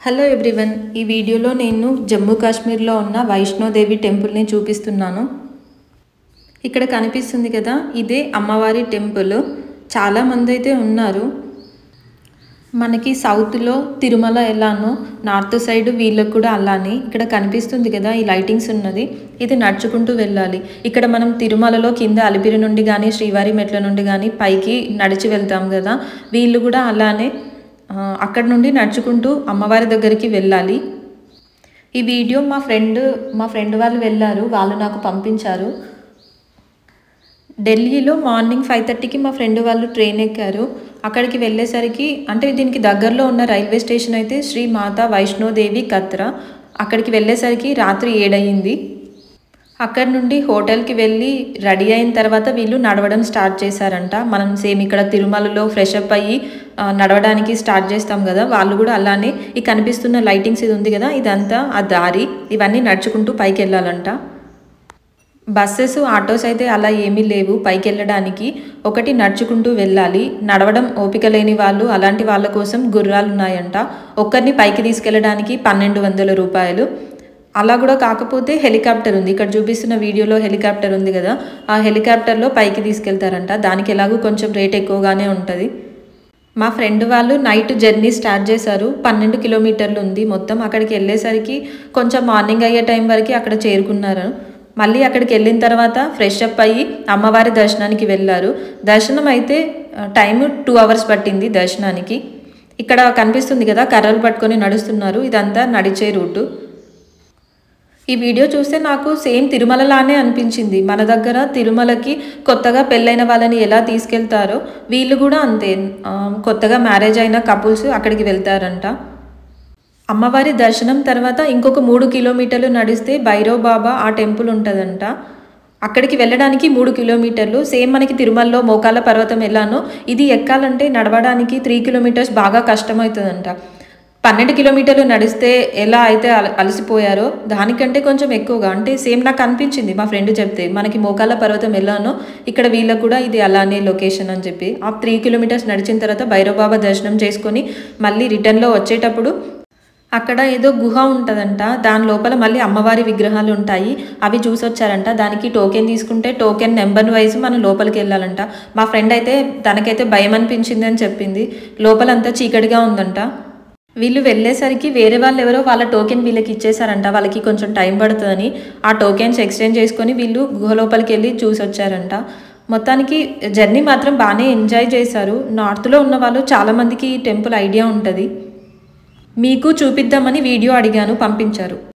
Hello everyone, ఈ వీడియోలో నేను జమ్మూ కాశ్మీర్లో ఉన్న వైష్ణోదేవి టెంపుల్ని చూపిస్తున్నాను. ఇక్కడ కనిపిస్తుంది కదా, ఇదే అమ్మవారి టెంపుల్. చాలామంది అయితే ఉన్నారు. మనకి సౌత్లో తిరుమల ఎలానో నార్త్ సైడ్ వీళ్ళకు కూడా అలానే ఇక్కడ కనిపిస్తుంది కదా, ఈ లైటింగ్స్ ఉన్నది. ఇది నడుచుకుంటూ వెళ్ళాలి. ఇక్కడ మనం తిరుమలలో కింద అలిపిరి నుండి కానీ శ్రీవారి మెట్ల నుండి కానీ పైకి నడిచి వెళ్తాం కదా, వీళ్ళు కూడా అలానే అక్కడ నుండి నడుచుకుంటూ అమ్మవారి దగ్గరికి వెళ్ళాలి. ఈ వీడియో మా ఫ్రెండ్ వాళ్ళు వెళ్ళారు, వాళ్ళు నాకు పంపించారు. ఢిల్లీలో మార్నింగ్ 5:30కి మా ఫ్రెండ్ వాళ్ళు ట్రైన్ ఎక్కారు. అక్కడికి వెళ్ళేసరికి, అంటే దీనికి దగ్గరలో ఉన్న రైల్వే స్టేషన్ అయితే శ్రీ మాతా వైష్ణోదేవి కత్రా. అక్కడికి వెళ్ళేసరికి రాత్రి 7 అయింది. అక్కడి నుండి హోటల్కి వెళ్ళి రెడీ అయిన తర్వాత వీళ్ళు నడవడం స్టార్ట్ చేశారంట. మనం సేమ్ ఇక్కడ తిరుమలలో ఫ్రెష్ అప్ అయ్యి నడవడానికి స్టార్ట్ చేస్తాం కదా, వాళ్ళు కూడా అలానే ఈ కనిపిస్తున్న లైటింగ్స్ ఇది ఉంది కదా, ఇదంతా ఆ దారి. ఇవన్నీ నడుచుకుంటూ పైకి వెళ్ళాలంట. బస్సెస్ ఆటోస్ అయితే అలా ఏమీ లేవు పైకి వెళ్ళడానికి. ఒకటి నడుచుకుంటూ వెళ్ళాలి. నడవడం ఓపిక లేని వాళ్ళు, అలాంటి వాళ్ళ కోసం గుర్రాలు ఉన్నాయంట. ఒక్కరిని పైకి తీసుకెళ్ళడానికి 1200 రూపాయలు. అలా కూడా కాకపోతే హెలికాప్టర్ ఉంది. ఇక్కడ చూపిస్తున్న వీడియోలో హెలికాప్టర్ ఉంది కదా, ఆ హెలికాప్టర్లో పైకి తీసుకెళ్తారంట. దానికి ఎలాగో కొంచెం రేట్ ఎక్కువగానే ఉంటుంది. మా ఫ్రెండ్ వాళ్ళు నైట్ జర్నీ స్టార్ట్ చేశారు. 12 కిలోమీటర్లు ఉంది మొత్తం. అక్కడికి వెళ్ళేసరికి కొంచెం మార్నింగ్ అయ్యే టైం వరకు అక్కడ చేరుకున్నారు. మళ్ళీ అక్కడికి వెళ్ళిన తర్వాత ఫ్రెష్ అప్ అయ్యి అమ్మవారి దర్శనానికి వెళ్ళారు. దర్శనం అయితే టైం 2 అవర్స్ పట్టింది దర్శనానికి. ఇక్కడ కనిపిస్తుంది కదా, కర్రలు పట్టుకొని నడుస్తున్నారు. ఇదంతా నడిచే రూటు. ఈ వీడియో చూస్తే నాకు సేమ్ తిరుమలలానే అనిపించింది. మన దగ్గర తిరుమలకి కొత్తగా పెళ్ళైన వాళ్ళని ఎలా తీసుకెళ్తారో వీళ్ళు కూడా అంతే. కొత్తగా మ్యారేజ్ అయిన కపుల్స్ అక్కడికి వెళ్తారంట. అమ్మవారి దర్శనం తర్వాత ఇంకొక 3 కిలోమీటర్లు నడిస్తే భైరవ్ బాబా ఆ టెంపుల్ ఉంటుందంట. అక్కడికి వెళ్ళడానికి 3 కిలోమీటర్లు. సేమ్ మనకి తిరుమలలో మోకాళ్ళ పర్వతం ఎలానో ఇది ఎక్కాలంటే నడవడానికి 3 కిలోమీటర్స్ బాగా కష్టమవుతుందంట. 12 కిలోమీటర్లు నడిస్తే ఎలా అయితే అలసిపోయారో దానికంటే కొంచెం ఎక్కువగా, అంటే సేమ్ నాకు అనిపించింది మా ఫ్రెండ్ చెప్తే. మనకి మోకాళ్ళ పర్వతం ఎలానో ఇక్కడ వీళ్ళకు కూడా ఇది అలానే లొకేషన్ అని చెప్పి. ఆ 3 కిలోమీటర్స్ నడిచిన తర్వాత భైరవ్ బాబా దర్శనం చేసుకొని మళ్ళీ రిటర్న్లో వచ్చేటప్పుడు అక్కడ ఏదో గుహ ఉంటుందంట. దాని లోపల మళ్ళీ అమ్మవారి విగ్రహాలు ఉంటాయి. అవి చూసొచ్చారంట. దానికి టోకెన్ తీసుకుంటే టోకెన్ నెంబర్ వైజ్ మనం లోపలికి వెళ్ళాలంట. మా ఫ్రెండ్ అయితే తనకైతే భయం అనిపించింది అని చెప్పింది. లోపలంతా చీకటిగా ఉందంట. వీళ్ళు వెళ్ళేసరికి వేరే వాళ్ళు ఎవరో వాళ్ళ టోకెన్ వీళ్ళకి ఇచ్చేసారంట. వాళ్ళకి కొంచెం టైం పడుతుందని ఆ టోకెన్స్ ఎక్స్చేంజ్ చేసుకొని వీళ్ళు గుహ లోపలికి వెళ్ళి చూసి వచ్చారంట. మొత్తానికి జర్నీ మాత్రం బాగానే ఎంజాయ్ చేశారు. నార్త్లో ఉన్న వాళ్ళు చాలామందికి ఈ టెంపుల్ ఐడియా ఉంటుంది. మీకు చూపిద్దామని వీడియో అడిగాను, పంపించారు.